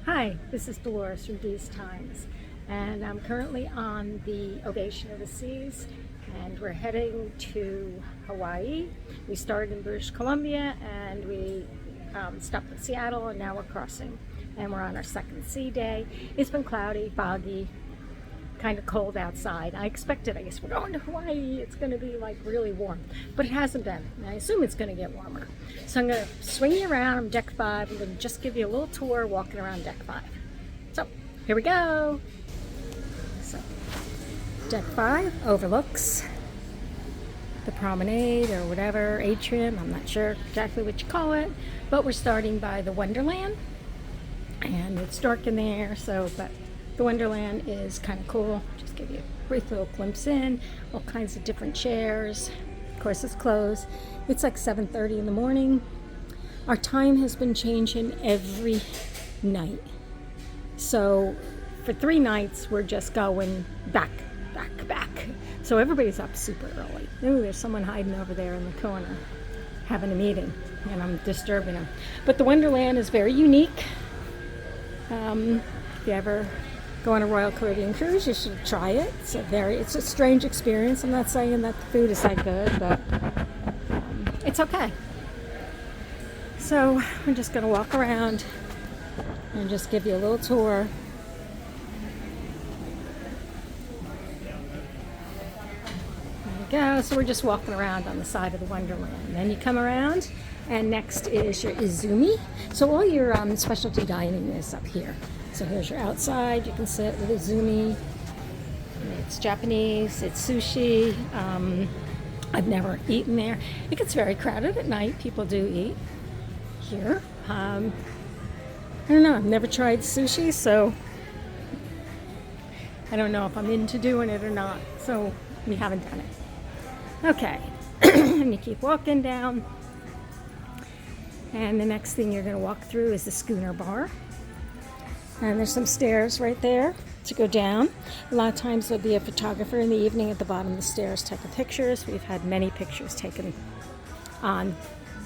Hi, this is Dolores from These Times, and I'm currently on the Ovation of the Seas, and we're heading to Hawaii. We started in British Columbia, and we stopped in Seattle, and now we're crossing, and we're on our second sea day. It's been cloudy, foggy, kind of cold outside. I expected, I guess we're going to Hawaii, it's going to be like really warm, but it hasn't been. And I assume it's going to get warmer. So I'm going to swing you around on deck 5. I'm going to just give you a little tour walking around deck 5. So here we go. So deck 5 overlooks the promenade or whatever, atrium, I'm not sure exactly what you call it, but we're starting by the Wonderland, and it's dark in there, so but the Wonderland is kind of cool. Just give you a brief little glimpse in. All kinds of different chairs. Of course, it's closed. It's like 7:30 in the morning. Our time has been changing every night. So for 3 nights, we're just going back. So everybody's up super early. Ooh, there's someone hiding over there in the corner having a meeting, and I'm disturbing them. But the Wonderland is very unique. If you ever go on a Royal Caribbean cruise, you should try it. It's a strange experience. I'm not saying that the food is that good, but it's okay. So I'm just going to walk around and just give you a little tour. There you go. So we're just walking around on the side of the Wonderland. And then you come around, and next is your Izumi. So all your specialty dining is up here. So here's your outside. You can sit with Izumi. It's Japanese. It's sushi. I've never eaten there. It gets very crowded at night. People do eat here. I don't know. I've never tried sushi, so I don't know if I'm into doing it or not. So we haven't done it. Okay. And you keep walking down. And the next thing you're going to walk through is the schooner bar. And there's some stairs right there to go down. A lot of times there'll be a photographer in the evening at the bottom of the stairs taking pictures. We've had many pictures taken on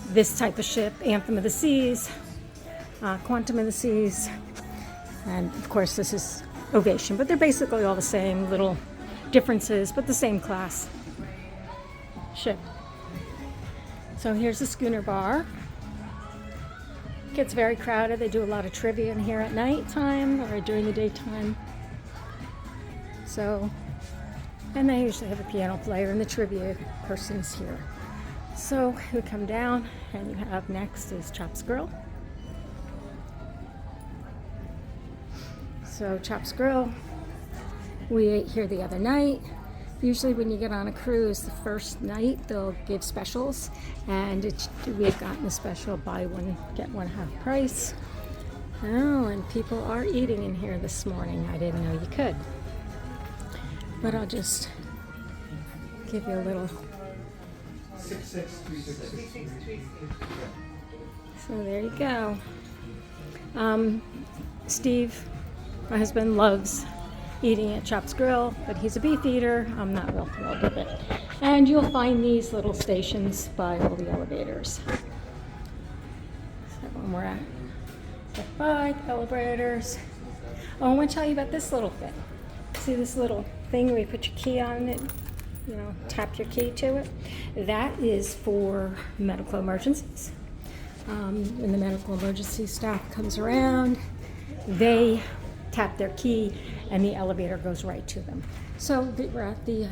this type of ship, Anthem of the Seas, Quantum of the Seas, and of course this is Ovation. But they're basically all the same, little differences, but the same class ship. So here's the schooner bar. Gets very crowded. They do a lot of trivia in here at night time or during the daytime. So, and they usually have a piano player and the trivia person's here. So we come down, and you have next is Chops Grill. So Chops Grill, we ate here the other night. Usually when you get on a cruise, the first night they'll give specials, and we've gotten a special buy one, get one half price. Oh, and people are eating in here this morning. I didn't know you could. But I'll just give you a little. 6636. So there you go. Steve, my husband, loves eating at Chops Grill, but he's a beef eater. I'm not real thrilled with it. And you'll find these little stations by all the elevators. So when we're at step 5, elevators. Oh, I want to tell you about this little thing. See this little thing where you put your key on it, you know, tap your key to it? That is for medical emergencies. When the medical emergency staff comes around, they tap their key and the elevator goes right to them. So we're at the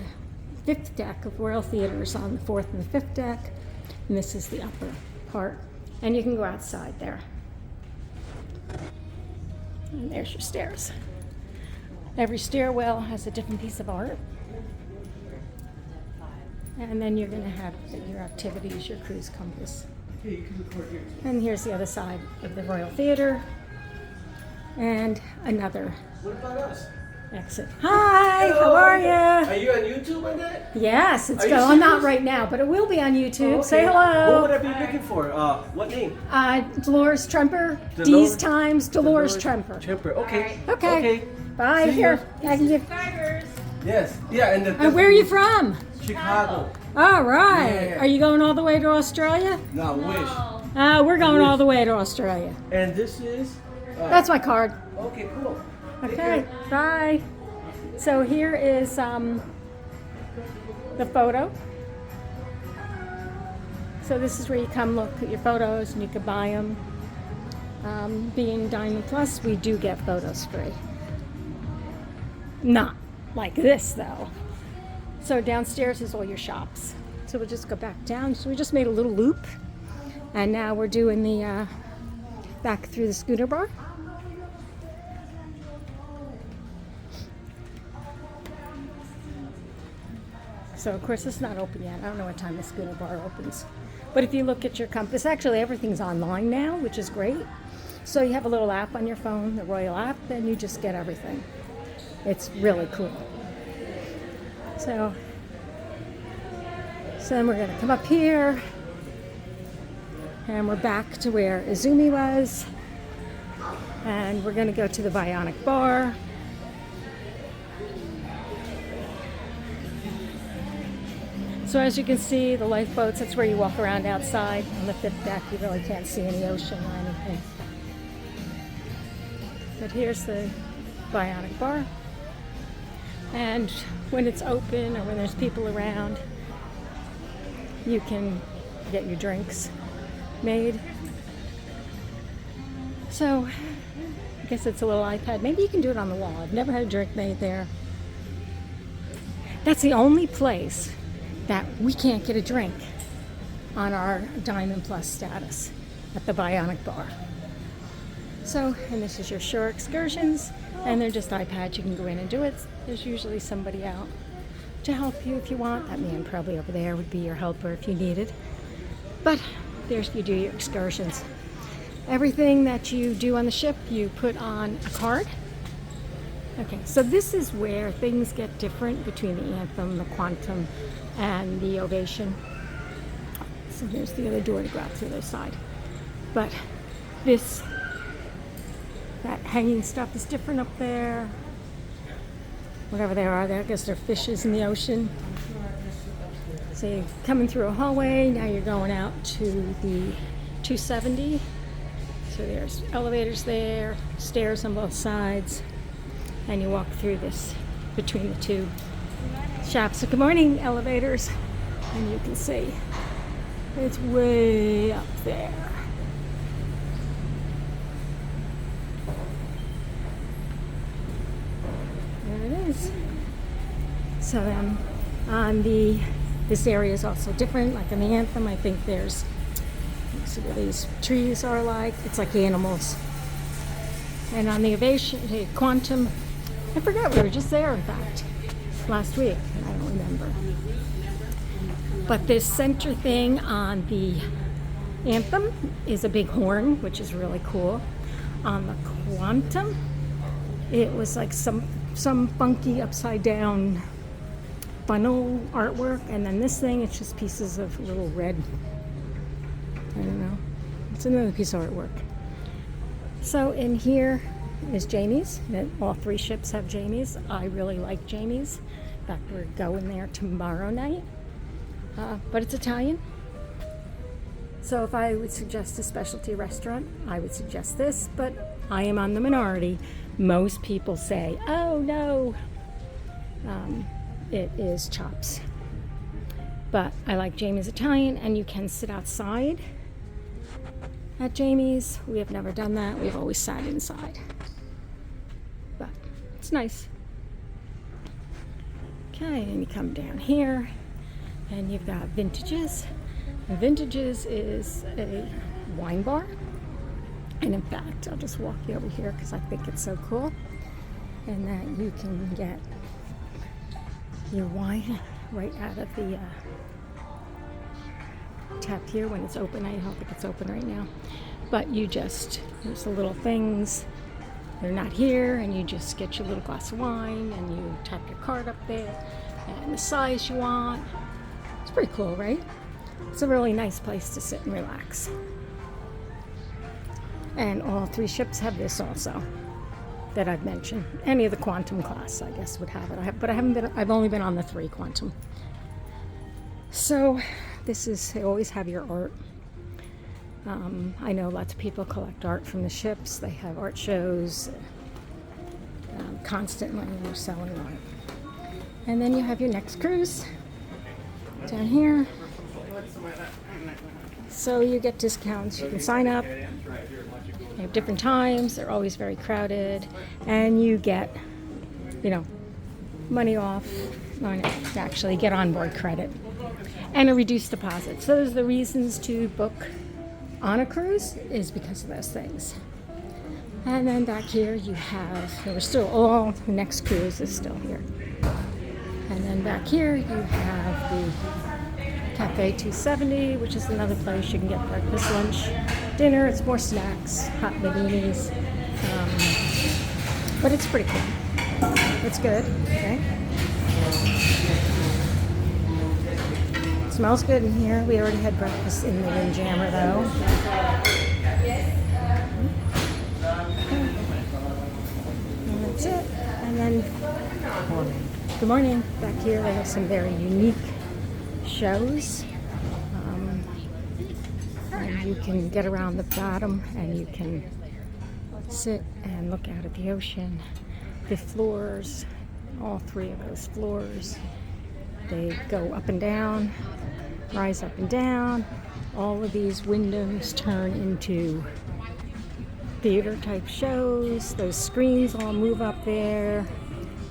5th deck of Royal Theaters on the 4th and the 5th deck, and this is the upper part, and you can go outside there. And there's your stairs. Every stairwell has a different piece of art, and then you're going to have your activities, your cruise compass. And here's the other side of the Royal Theater. And another exit. Hi, how are you? Are you on YouTube on that? Yes, it's going. Not right now, but it will be on YouTube. Oh, okay. Say hello. What would I be looking for? What name? Dolores Tremper. These Times, Dolores Tremper. Tremper. Okay. Okay. Bye. See Here, ya. I can give. Yes. Yeah. And where are you from? Chicago. All right. Yeah. Are you going all the way to Australia? No, I wish. We're going all the way to Australia. And this is. That's my card. Okay, cool. Take Okay, care. bye. So here is the photo. So this is where you come look at your photos and you can buy them. Being Diamond Plus, we do get photos free. Not like this though. So downstairs is all your shops. So we'll just go back down. So we just made a little loop, and now we're doing the back through the scooter bar. So of course it's not open yet. I don't know what time the scooter bar opens. But if you look at your compass, actually everything's online now, which is great. So you have a little app on your phone, the Royal app, and you just get everything. It's really cool. So then we're gonna come up here, and we're back to where Izumi was, and we're gonna go to the Bionic Bar. So as you can see, the lifeboats, that's where you walk around outside on the 5th deck. You really can't see any ocean or anything. But here's the Bionic Bar. And when it's open or when there's people around, you can get your drinks made. So I guess it's a little iPad. Maybe you can do it on the wall. I've never had a drink made there. That's the only place that we can't get a drink on our Diamond Plus status, at the Bionic Bar. So, and this is your shore excursions, and they're just iPads. You can go in and do it. There's usually somebody out to help you if you want. That man probably over there would be your helper if you needed. But there's, you do your excursions. Everything that you do on the ship, you put on a card. Okay, so this is where things get different between the Anthem, the Quantum, and the Ovation. So there's the other door to go out to the other side. But this, that hanging stuff is different up there. Whatever they are, I guess they're fishes in the ocean. So you're coming through a hallway, now you're going out to the 270. So there's elevators there, stairs on both sides, and you walk through this between the two shops. So good morning, elevators. And you can see it's way up there. There it is. So on this area is also different. Like in the Anthem, I think there's, let's see what these trees are like. It's like animals. And on the Ovation, the Quantum, I forgot, we were just there in fact last week. I don't remember. But this center thing on the Anthem is a big horn, which is really cool. On the Quantum, it was like some funky upside down funnel artwork, and then this thing, it's just pieces of little red, I don't know, it's another piece of artwork. So in here is Jamie's. All three ships have Jamie's. I really like Jamie's. In fact, we're going there tomorrow night. But it's Italian. So if I would suggest a specialty restaurant, I would suggest this, but I am on the minority. Most people say, oh no, it is Chops. But I like Jamie's Italian, and you can sit outside at Jamie's. We have never done that. We've always sat inside. But it's nice. Okay, and you come down here, and you've got Vintages. And Vintages is a wine bar. And in fact, I'll just walk you over here because I think it's so cool. And that you can get your wine right out of the tap here when it's open. I don't think it's open right now. But you just, there's the little things. They're not here, and you just get your little glass of wine, and you tap your card up there, and the size you want. It's pretty cool, right? It's a really nice place to sit and relax. And all three ships have this also that I've mentioned. Any of the Quantum class, I guess, would have it. But I've only been on the 3 Quantum. So this is, they always have your art. I know lots of people collect art from the ships. They have art shows constantly, and they're selling art. And then you have your next cruise down here. So you get discounts. You can sign up. They have different times. They're always very crowded. And you get, money off. Actually, get onboard credit. And a reduced deposit. So those are the reasons to book on a cruise, is because of those things. And then back here you have, we're still, the next cruise is still here. And then back here you have the Cafe 270, which is another place you can get breakfast, lunch, dinner. It's more snacks, hot bikinis. But it's pretty cool. It's good, okay? Smells good in here. We already had breakfast in the Windjammer though. And that's it. And then, good morning. Back here they have some very unique shows. And you can get around the bottom and you can sit and look out at the ocean. The floors, all three of those floors, they go up and down, rise up and down. All of these windows turn into theater type shows. Those screens all move up there.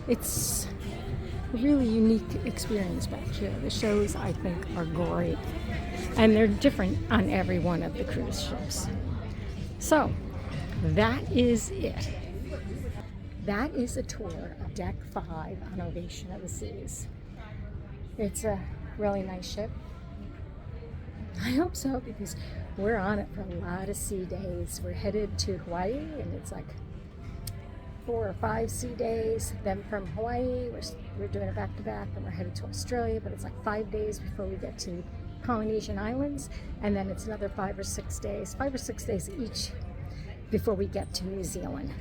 It's a really unique experience back here. The shows, I think, are great. And they're different on every one of the cruise ships. So, that is it. That is a tour of Deck 5 on Ovation of the Seas. It's a really nice ship. I hope so, because we're on it for a lot of sea days. We're headed to Hawaii, and it's like 4 or 5 sea days. Then from Hawaii, we're doing it back-to-back, and we're headed to Australia, but it's like 5 days before we get to Polynesian Islands, and then it's another 5 or 6 days each before we get to New Zealand.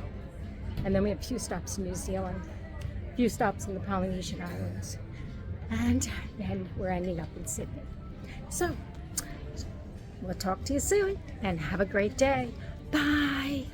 And then we have a few stops in New Zealand, a few stops in the Polynesian Islands, and then we're ending up in Sydney. So, we'll talk to you soon, and have a great day. Bye!